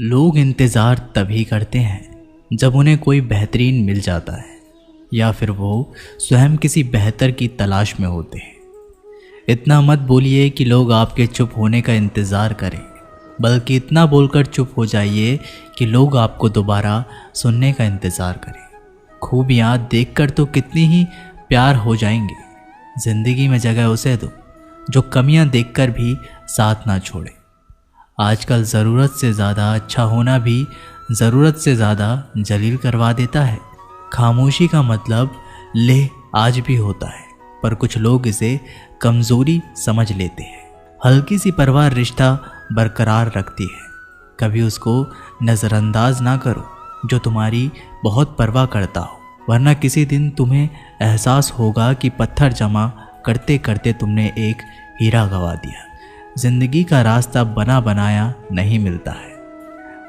लोग इंतज़ार तभी करते हैं जब उन्हें कोई बेहतरीन मिल जाता है या फिर वो स्वयं किसी बेहतर की तलाश में होते हैं। इतना मत बोलिए कि लोग आपके चुप होने का इंतज़ार करें, बल्कि इतना बोलकर चुप हो जाइए कि लोग आपको दोबारा सुनने का इंतज़ार करें। खूबियाँ देखकर तो कितनी ही प्यार हो जाएंगे। ज़िंदगी में जगह उसे दो जो कमियां देखकर भी साथ ना छोड़े। आजकल ज़रूरत से ज़्यादा अच्छा होना भी ज़रूरत से ज़्यादा जलील करवा देता है। खामोशी का मतलब ले आज भी होता है, पर कुछ लोग इसे कमज़ोरी समझ लेते हैं। हल्की सी परवाह रिश्ता बरकरार रखती है। कभी उसको नज़रअंदाज ना करो जो तुम्हारी बहुत परवाह करता हो, वरना किसी दिन तुम्हें एहसास होगा कि पत्थर जमा करते करते तुमने एक हीरा गंवा दिया। जिंदगी का रास्ता बना बनाया नहीं मिलता है,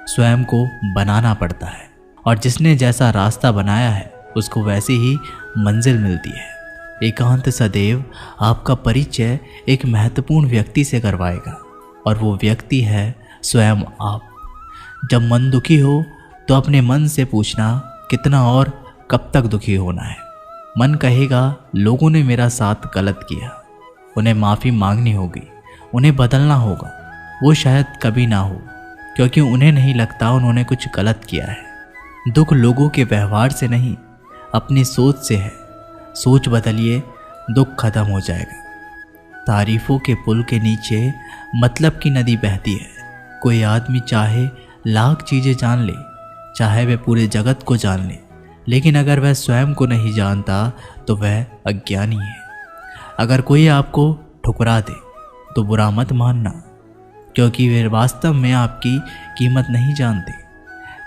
स्वयं को बनाना पड़ता है, और जिसने जैसा रास्ता बनाया है उसको वैसी ही मंजिल मिलती है। एकांत सदैव आपका परिचय एक महत्वपूर्ण व्यक्ति से करवाएगा, और वो व्यक्ति है स्वयं आप। जब मन दुखी हो तो अपने मन से पूछना कितना और कब तक दुखी होना है। मन कहेगा लोगों ने मेरा साथ गलत किया, उन्हें माफ़ी मांगनी होगी, उन्हें बदलना होगा। वो शायद कभी ना हो, क्योंकि उन्हें नहीं लगता उन्होंने कुछ गलत किया है। दुख लोगों के व्यवहार से नहीं, अपनी सोच से है। सोच बदलिए, दुख खत्म हो जाएगा। तारीफों के पुल के नीचे मतलब की नदी बहती है। कोई आदमी चाहे लाख चीज़ें जान ले, चाहे वह पूरे जगत को जान ले, लेकिन अगर वह स्वयं को नहीं जानता तो वह अज्ञानी है। अगर कोई आपको ठुकरा दे तो बुरा मत मानना, क्योंकि वे वास्तव में आपकी कीमत नहीं जानते।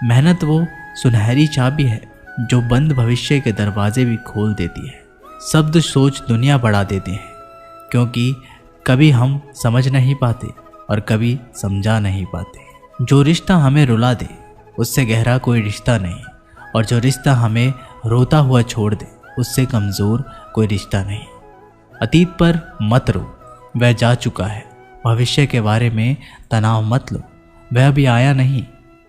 मेहनत वो सुनहरी चाबी है जो बंद भविष्य के दरवाजे भी खोल देती है। शब्द सोच दुनिया बढ़ा देते हैं, क्योंकि कभी हम समझ नहीं पाते और कभी समझा नहीं पाते। जो रिश्ता हमें रुला दे उससे गहरा कोई रिश्ता नहीं, और जो रिश्ता हमें रोता हुआ छोड़ दे उससे कमज़ोर कोई रिश्ता नहीं। अतीत पर मत रो, वह जा चुका है। भविष्य के बारे में तनाव मत लो, वह अभी आया नहीं।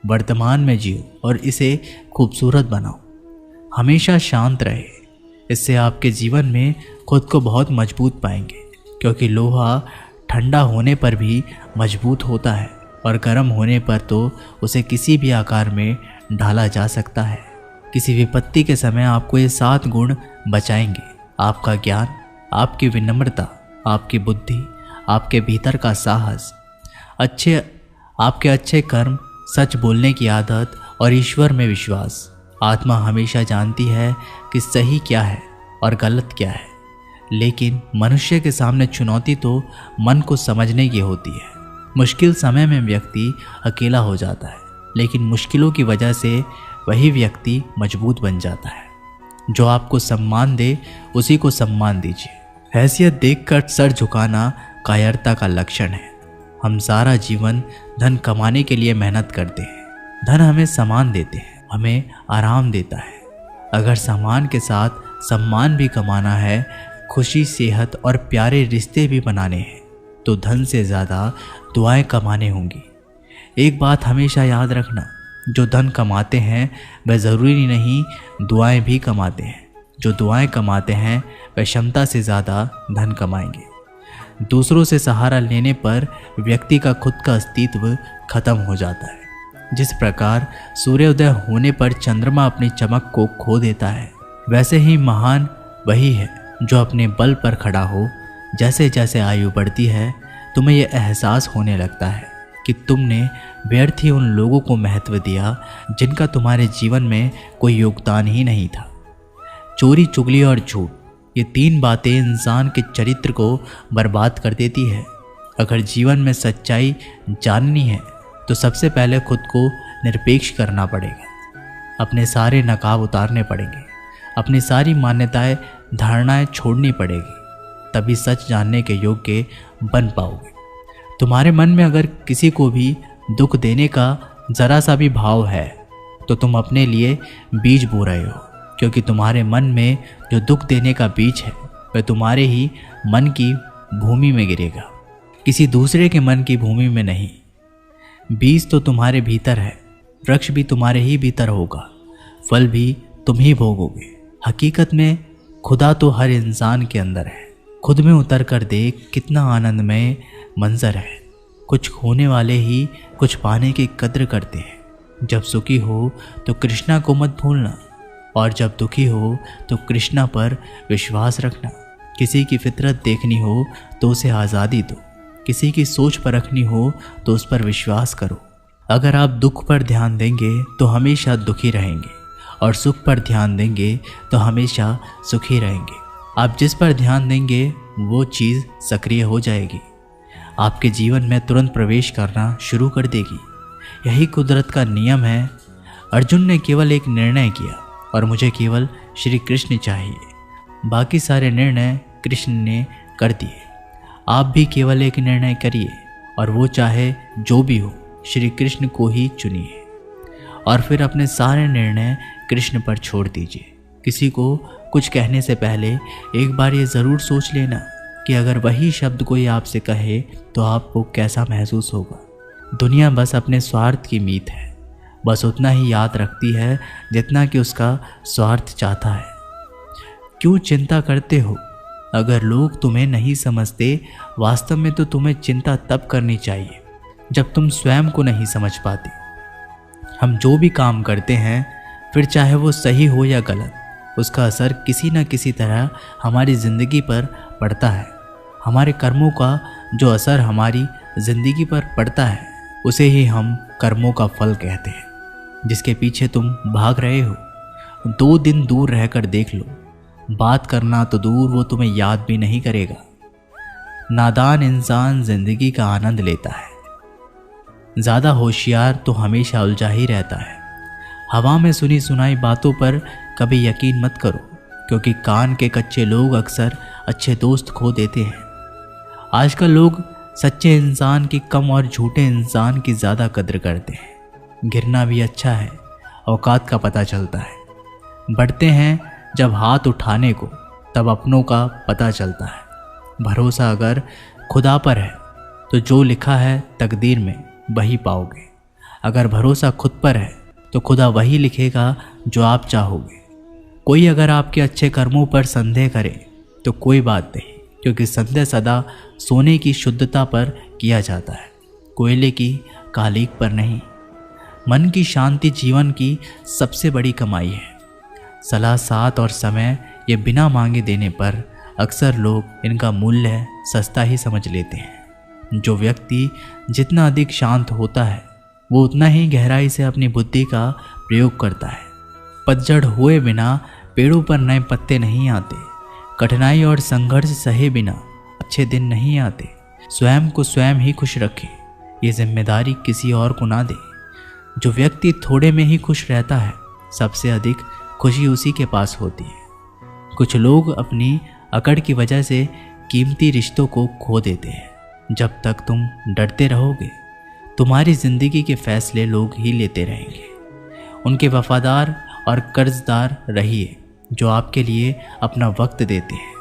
वर्तमान में जियो और इसे खूबसूरत बनाओ। हमेशा शांत रहे, इससे आपके जीवन में खुद को बहुत मजबूत पाएंगे, क्योंकि लोहा ठंडा होने पर भी मजबूत होता है, और गर्म होने पर तो उसे किसी भी आकार में ढाला जा सकता है। किसी विपत्ति के समय आपको ये 7 गुण बचाएंगे: आपका ज्ञान, आपकी विनम्रता, आपकी बुद्धि, आपके भीतर का साहस, आपके अच्छे कर्म, सच बोलने की आदत और ईश्वर में विश्वास। आत्मा हमेशा जानती है कि सही क्या है और गलत क्या है, लेकिन मनुष्य के सामने चुनौती तो मन को समझने की होती है। मुश्किल समय में व्यक्ति अकेला हो जाता है, लेकिन मुश्किलों की वजह से वही व्यक्ति मजबूत बन जाता है। जो आपको सम्मान दे उसी को सम्मान दीजिए। हैसियत देखकर सर झुकाना कायरता का लक्षण है। हम सारा जीवन धन कमाने के लिए मेहनत करते हैं। धन हमें सम्मान देते हैं, हमें आराम देता है। अगर सम्मान के साथ सम्मान भी कमाना है, खुशी, सेहत और प्यारे रिश्ते भी बनाने हैं, तो धन से ज़्यादा दुआएं कमाने होंगी। एक बात हमेशा याद रखना, जो धन कमाते हैं वह ज़रूरी नहीं दुआएं भी कमाते हैं। जो दुआएं कमाते हैं वह क्षमता से ज़्यादा धन कमाएंगे। दूसरों से सहारा लेने पर व्यक्ति का खुद का अस्तित्व खत्म हो जाता है। जिस प्रकार सूर्योदय होने पर चंद्रमा अपनी चमक को खो देता है, वैसे ही महान वही है जो अपने बल पर खड़ा हो। जैसे जैसे आयु बढ़ती है, तुम्हें यह एहसास होने लगता है कि तुमने व्यर्थ ही उन लोगों को महत्व दिया जिनका तुम्हारे जीवन में कोई योगदान ही नहीं था। चोरी, चुगली और झूठ, ये 3 बातें इंसान के चरित्र को बर्बाद कर देती है। अगर जीवन में सच्चाई जाननी है तो सबसे पहले खुद को निरपेक्ष करना पड़ेगा। अपने सारे नकाब उतारने पड़ेंगे, अपनी सारी मान्यताएं, धारणाएं छोड़नी पड़ेगी, तभी सच जानने के योग्य बन पाओगे। तुम्हारे मन में अगर किसी को भी दुख देने का ज़रा सा भी भाव है तो तुम अपने लिए बीज बो रहे हो, क्योंकि तुम्हारे मन में जो दुख देने का बीज है वह तुम्हारे ही मन की भूमि में गिरेगा, किसी दूसरे के मन की भूमि में नहीं। बीज तो तुम्हारे भीतर है, वृक्ष भी तुम्हारे ही भीतर होगा, फल भी तुम ही भोगोगे। हकीकत में खुदा तो हर इंसान के अंदर है। खुद में उतर कर देख कितना आनंदमय मंजर है। कुछ खोने वाले ही कुछ पाने की कद्र करते हैं। जब सुखी हो तो कृष्णा को मत भूलना, और जब दुखी हो तो कृष्णा पर विश्वास रखना। किसी की फितरत देखनी हो तो उसे आज़ादी दो, किसी की सोच पर रखनी हो तो उस पर विश्वास करो। अगर आप दुख पर ध्यान देंगे तो हमेशा दुखी रहेंगे, और सुख पर ध्यान देंगे तो हमेशा सुखी रहेंगे। आप जिस पर ध्यान देंगे वो चीज़ सक्रिय हो जाएगी, आपके जीवन में तुरंत प्रवेश करना शुरू कर देगी। यही कुदरत का नियम है। अर्जुन ने केवल एक निर्णय किया, और मुझे केवल श्री कृष्ण चाहिए। बाकी सारे निर्णय कृष्ण ने कर दिए। आप भी केवल एक निर्णय करिए, और वो चाहे जो भी हो, श्री कृष्ण को ही चुनिए, और फिर अपने सारे निर्णय कृष्ण पर छोड़ दीजिए। किसी को कुछ कहने से पहले एक बार ये ज़रूर सोच लेना कि अगर वही शब्द कोई आपसे कहे तो आपको कैसा महसूस होगा। दुनिया बस अपने स्वार्थ की मीत है, बस उतना ही याद रखती है जितना कि उसका स्वार्थ चाहता है। क्यों चिंता करते हो? अगर लोग तुम्हें नहीं समझते, वास्तव में तो तुम्हें चिंता तब करनी चाहिए जब तुम स्वयं को नहीं समझ पाते। हम जो भी काम करते हैं, फिर चाहे वो सही हो या गलत, उसका असर किसी न किसी तरह हमारी ज़िंदगी पर पड़ता है। हमारे कर्मों का जो असर हमारी ज़िंदगी पर पड़ता है, उसे ही हम कर्मों का फल कहते हैं। जिसके पीछे तुम भाग रहे हो, 2 दिन दूर रहकर देख लो, बात करना तो दूर, वो तुम्हें याद भी नहीं करेगा। नादान इंसान ज़िंदगी का आनंद लेता है, ज़्यादा होशियार तो हमेशा उलझा ही रहता है। हवा में सुनी सुनाई बातों पर कभी यकीन मत करो, क्योंकि कान के कच्चे लोग अक्सर अच्छे दोस्त खो देते हैं। आजकल लोग सच्चे इंसान की कम और झूठे इंसान की ज़्यादा कद्र करते हैं। गिरना भी अच्छा है, औकात का पता चलता है। बढ़ते हैं जब हाथ उठाने को, तब अपनों का पता चलता है। भरोसा अगर खुदा पर है तो जो लिखा है तकदीर में वही पाओगे। अगर भरोसा खुद पर है तो खुदा वही लिखेगा जो आप चाहोगे। कोई अगर आपके अच्छे कर्मों पर संदेह करे तो कोई बात नहीं, क्योंकि संदेह सदा सोने की शुद्धता पर किया जाता है, कोयले की कालीक पर नहीं। मन की शांति जीवन की सबसे बड़ी कमाई है। सलाह, साथ और समय ये बिना मांगे देने पर अक्सर लोग इनका मूल्य सस्ता ही समझ लेते हैं। जो व्यक्ति जितना अधिक शांत होता है, वो उतना ही गहराई से अपनी बुद्धि का प्रयोग करता है। पतझड़ हुए बिना पेड़ों पर नए पत्ते नहीं आते। कठिनाई और संघर्ष सहे बिना अच्छे दिन नहीं आते। स्वयं को स्वयं ही खुश रखें, ये जिम्मेदारी किसी और को ना दे। जो व्यक्ति थोड़े में ही खुश रहता है, सबसे अधिक खुशी उसी के पास होती है। कुछ लोग अपनी अकड़ की वजह से कीमती रिश्तों को खो देते हैं। जब तक तुम डरते रहोगे, तुम्हारी ज़िंदगी के फैसले लोग ही लेते रहेंगे। उनके वफादार और कर्जदार रहिए जो आपके लिए अपना वक्त देते हैं।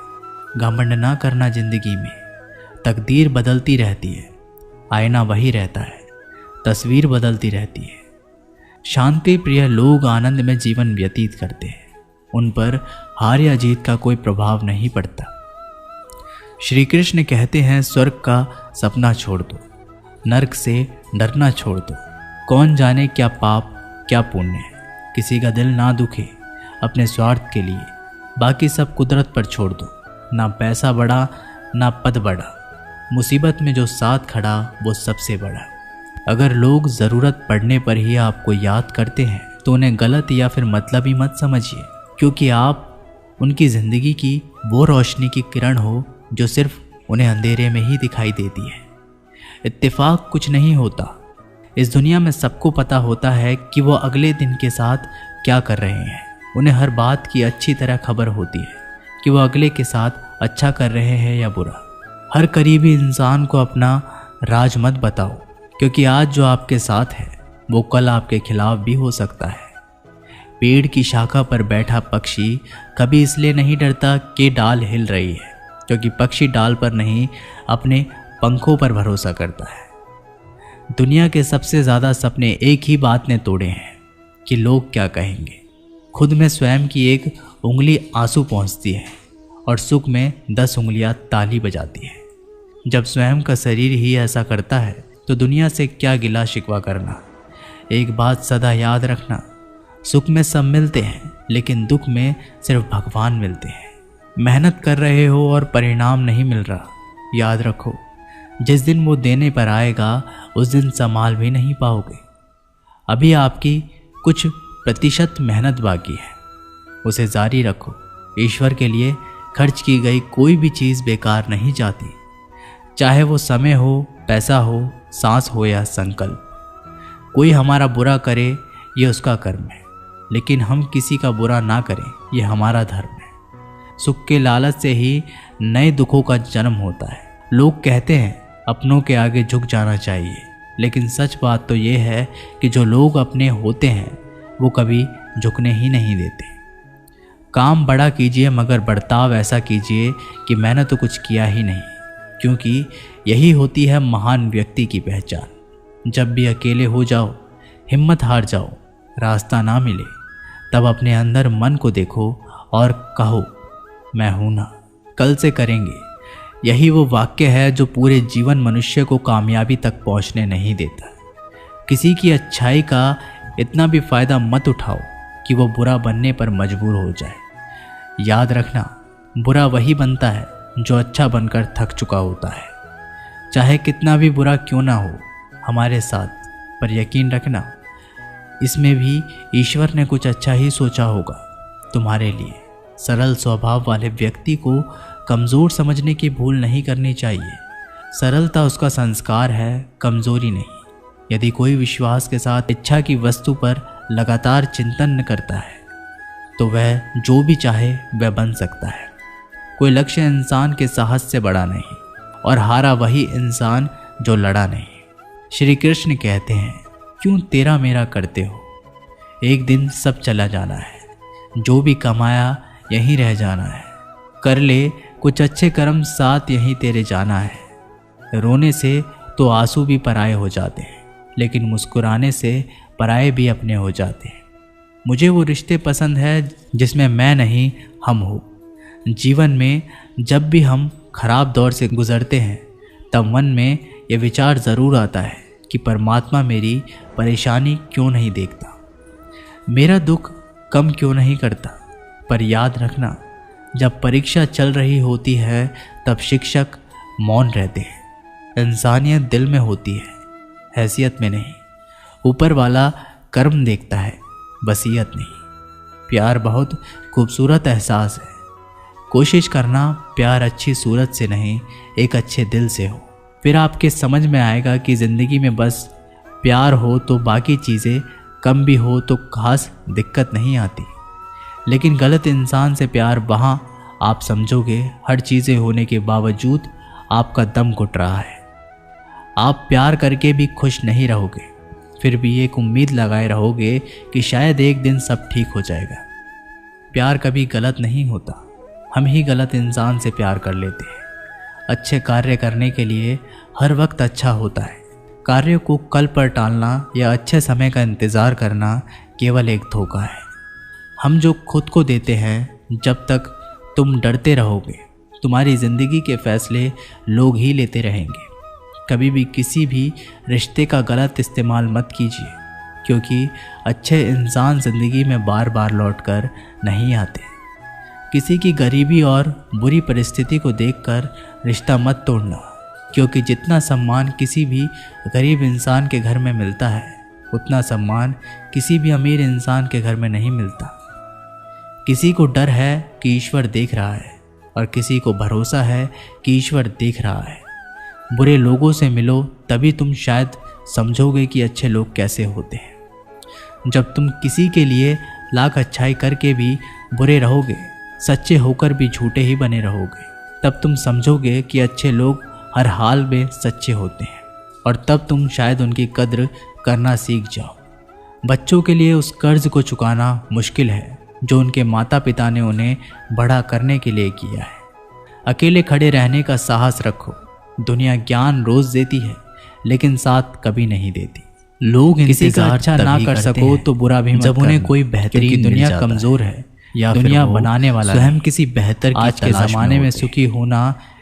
घमंड ना करना ज़िंदगी में। तकदीर बदलती रहती है, आईना वही रहता है, तस्वीर बदलती रहती है। शांति प्रिय लोग आनंद में जीवन व्यतीत करते हैं। उन पर हार या जीत का कोई प्रभाव नहीं पड़ता। श्री कृष्ण कहते हैं, स्वर्ग का सपना छोड़ दो, नरक से डरना छोड़ दो। कौन जाने क्या पाप क्या पुण्य है। किसी का दिल ना दुखे अपने स्वार्थ के लिए, बाकी सब कुदरत पर छोड़ दो। ना पैसा बड़ा ना पद बड़ा, मुसीबत में जो साथ खड़ा वो सबसे बड़ा। अगर लोग ज़रूरत पड़ने पर ही आपको याद करते हैं तो उन्हें गलत या फिर मतलबी मत समझिए, क्योंकि आप उनकी ज़िंदगी की वो रोशनी की किरण हो जो सिर्फ उन्हें अंधेरे में ही दिखाई देती है। इत्तेफाक कुछ नहीं होता। इस दुनिया में सबको पता होता है कि वो अगले दिन के साथ क्या कर रहे हैं। उन्हें हर बात की अच्छी तरह खबर होती है कि वो अगले के साथ अच्छा कर रहे हैं या बुरा। हर करीबी इंसान को अपना राज मत बताओ, क्योंकि आज जो आपके साथ है वो कल आपके खिलाफ भी हो सकता है। पेड़ की शाखा पर बैठा पक्षी कभी इसलिए नहीं डरता कि डाल हिल रही है, क्योंकि पक्षी डाल पर नहीं अपने पंखों पर भरोसा करता है। दुनिया के सबसे ज़्यादा सपने एक ही बात ने तोड़े हैं कि लोग क्या कहेंगे। खुद में स्वयं की एक उंगली आंसू पहुँचती है और सुख में 10 उंगलियां ताली बजाती है। जब स्वयं का शरीर ही ऐसा करता है तो दुनिया से क्या गिला शिकवा करना। एक बात सदा याद रखना, सुख में सब मिलते हैं लेकिन दुख में सिर्फ भगवान मिलते हैं। मेहनत कर रहे हो और परिणाम नहीं मिल रहा, याद रखो जिस दिन वो देने पर आएगा उस दिन संभाल भी नहीं पाओगे। अभी आपकी कुछ प्रतिशत मेहनत बाकी है, उसे जारी रखो। ईश्वर के लिए खर्च की गई कोई भी चीज़ बेकार नहीं जाती, चाहे वो समय हो, पैसा हो, सांस हो या संकल्प। कोई हमारा बुरा करे ये उसका कर्म है, लेकिन हम किसी का बुरा ना करें ये हमारा धर्म है। सुख के लालच से ही नए दुखों का जन्म होता है। लोग कहते हैं अपनों के आगे झुक जाना चाहिए, लेकिन सच बात तो ये है कि जो लोग अपने होते हैं वो कभी झुकने ही नहीं देते। काम बड़ा कीजिए मगर बर्ताव ऐसा कीजिए कि मैंने तो कुछ किया ही नहीं, क्योंकि यही होती है महान व्यक्ति की पहचान। जब भी अकेले हो जाओ, हिम्मत हार जाओ, रास्ता ना मिले, तब अपने अंदर मन को देखो और कहो मैं हूं ना, कल से करेंगे। यही वो वाक्य है जो पूरे जीवन मनुष्य को कामयाबी तक पहुंचने नहीं देता। किसी की अच्छाई का इतना भी फायदा मत उठाओ कि वो बुरा बनने पर मजबूर हो जाए। याद रखना, बुरा वही बनता है जो अच्छा बनकर थक चुका होता है। चाहे कितना भी बुरा क्यों ना हो हमारे साथ, पर यकीन रखना इसमें भी ईश्वर ने कुछ अच्छा ही सोचा होगा तुम्हारे लिए। सरल स्वभाव वाले व्यक्ति को कमज़ोर समझने की भूल नहीं करनी चाहिए। सरलता उसका संस्कार है, कमज़ोरी नहीं। यदि कोई विश्वास के साथ इच्छा की वस्तु पर लगातार चिंतन करता है तो वह जो भी चाहे वह बन सकता है। कोई लक्ष्य इंसान के साहस से बड़ा नहीं, और हारा वही इंसान जो लड़ा नहीं। श्री कृष्ण कहते हैं क्यों तेरा मेरा करते हो, एक दिन सब चला जाना है, जो भी कमाया यहीं रह जाना है। कर ले कुछ अच्छे कर्म, साथ यहीं तेरे जाना है। रोने से तो आंसू भी पराए हो जाते हैं, लेकिन मुस्कुराने से पराए भी अपने हो जाते हैं। मुझे वो रिश्ते पसंद है जिसमें मैं नहीं हम हो। जीवन में जब भी हम खराब दौर से गुजरते हैं तब मन में ये विचार ज़रूर आता है कि परमात्मा मेरी परेशानी क्यों नहीं देखता, मेरा दुख कम क्यों नहीं करता। पर याद रखना, जब परीक्षा चल रही होती है तब शिक्षक मौन रहते हैं। इंसानियत दिल में होती है, हैसियत में नहीं। ऊपर वाला कर्म देखता है, वसीयत नहीं। प्यार बहुत खूबसूरत एहसास है। कोशिश करना प्यार अच्छी सूरत से नहीं, एक अच्छे दिल से हो। फिर आपके समझ में आएगा कि ज़िंदगी में बस प्यार हो तो बाकी चीज़ें कम भी हो तो खास दिक्कत नहीं आती। लेकिन गलत इंसान से प्यार, वहाँ आप समझोगे हर चीज़ें होने के बावजूद आपका दम घुट रहा है। आप प्यार करके भी खुश नहीं रहोगे, फिर भी एक उम्मीद लगाए रहोगे कि शायद एक दिन सब ठीक हो जाएगा। प्यार कभी गलत नहीं होता, हम ही गलत इंसान से प्यार कर लेते हैं। अच्छे कार्य करने के लिए हर वक्त अच्छा होता है। कार्य को कल पर टालना या अच्छे समय का इंतज़ार करना केवल एक धोखा है। हम जो खुद को देते हैं, जब तक तुम डरते रहोगे तुम्हारी ज़िंदगी के फैसले लोग ही लेते रहेंगे। कभी भी किसी भी रिश्ते का गलत इस्तेमाल मत कीजिए, क्योंकि अच्छे इंसान ज़िंदगी में बार बार लौटकर नहीं आते। किसी की गरीबी और बुरी परिस्थिति को देखकर रिश्ता मत तोड़ना, क्योंकि जितना सम्मान किसी भी गरीब इंसान के घर में मिलता है उतना सम्मान किसी भी अमीर इंसान के घर में नहीं मिलता। किसी को डर है कि ईश्वर देख रहा है, और किसी को भरोसा है कि ईश्वर देख रहा है। बुरे लोगों से मिलो, तभी तुम शायद समझोगे कि अच्छे लोग कैसे होते हैं। जब तुम किसी के लिए लाख अच्छाई करके भी बुरे रहोगे, सच्चे होकर भी झूठे ही बने रहोगे, तब तुम समझोगे कि अच्छे लोग हर हाल में सच्चे होते हैं, और तब तुम शायद उनकी कद्र करना सीख जाओ। बच्चों के लिए उस कर्ज को चुकाना मुश्किल है जो उनके माता पिता ने उन्हें बड़ा करने के लिए किया है। अकेले खड़े रहने का साहस रखो। दुनिया ज्ञान रोज़ देती है, लेकिन साथ कभी नहीं देती। लोग किसी का अच्छा ना कर सको तो बुरा भी मत जब उन्हें कोई बेहतरीन दुनिया कमजोर है या दुनिया बनाने वाला स्वयं किसी बेहतर की आज के ज़माने में सुखी होना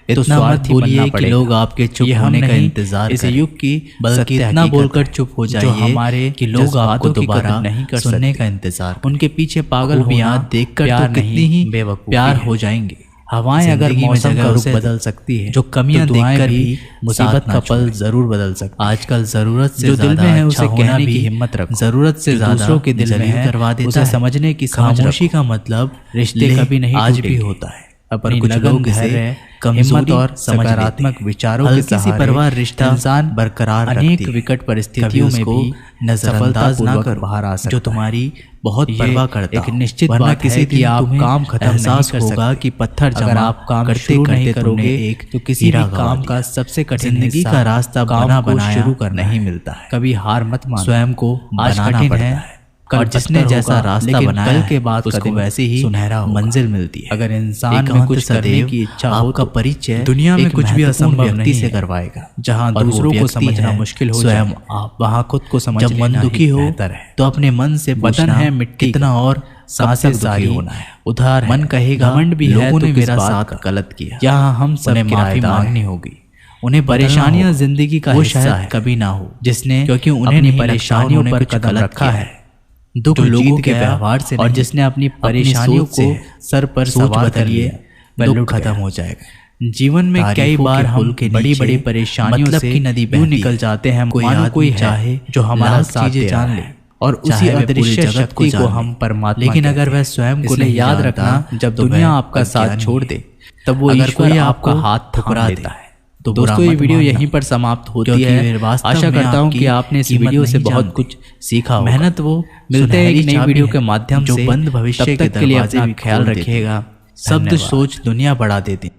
इतना मत बोलिए कि लोग आपके चुप होने का इंतजार इस युग की बल्कि इतना बोलकर चुप हो जाइए हमारे कि लोग आपको दोबारा नहीं कर सुनने का इंतजार उनके पीछे पागल होना देखकर तो कितनी ही बेवकूफ प्यार हो जाएंगे। हवाएं अगर मौसम का रुख बदल सकती है जो कमियां देखकर भी मुसीबत का पल जरूर बदल सकता है। आजकल जरूरत से जो दिल में है उसे कहने की हिम्मत रखो। जरूरत से दूसरों के दिल में करवा देता है समझने की खामोशी का मतलब रिश्ते कभी नहीं आज भी होता है। पर कुछ लोग इसे हिम्मत और सकारात्मक विचारों के सहारे परिवार रिश्ता इंसान बरकरार अनेक विकट परिस्थितियों में भी नजरअंदाज ना कर बाहर आ सकता जो तुम्हारी बहुत परवाह करता एक निश्चित बात किसी की आप काम खत्म एहसास होगा कि पत्थर अगर आप काम करते नहीं करोगे एक तो किसी भी काम का सबसे कठिन जिंदगी का रास्ता बना बनाया शुरू कर नहीं मिलता है। कभी हार मत मानो स्वयं को बनाना पड़ता है और जिसने जैसा रास्ता बनाया कल के बाद उसको वैसी ही सुनहरा मंजिल मिलती है। अगर इंसान में कुछ करने की इच्छा हो का परिचय दुनिया में कुछ भी असंभव व्यक्ति से करवाएगा। जहां दूसरों को समझना मुश्किल हो स्वयं आप वहां खुद को समझ जब मन दुखी हो तो अपने मन से बदन है मिट्टी कितना और सबसे सारी होना है उधार मन कहेगा घमंड भी है तो मेरा साथ गलत किया यहाँ हम सब माफी मांगनी होगी। उन्हें परेशानियां जिंदगी का हिस्सा है कभी ना हो जिसने क्योंकि उन्हें परेशानियों पर कदम रखा है दुख लोगों के व्यवहार से और जिसने अपनी परेशानियों को सर पर सवार कर लिया वह खत्म हो जाएगा। जीवन में कई बार हम बड़ी बड़ी परेशानियों से नदी बह निकल जाते हैं। कोई चाहे जो हमारा चीजें जान ले और उसी अदृश्य शक्ति को हम परमात्मा लेकिन अगर वह स्वयं को याद रखना जब दुनिया आपका साथ छोड़ दे तब वो ईश्वर आपका हाथ ठुकरा देता है। तो दोस्तों ये वीडियो यहीं पर समाप्त होती है। आशा करता हूँ कि आपने इस वीडियो से बहुत कुछ सीखा होगा। मेहनत वो मिलते हैं एक नई वीडियो के माध्यम से। बंद भविष्य के लिए अपना ख्याल रखिएगा। शब्द सोच दुनिया बढ़ा देती।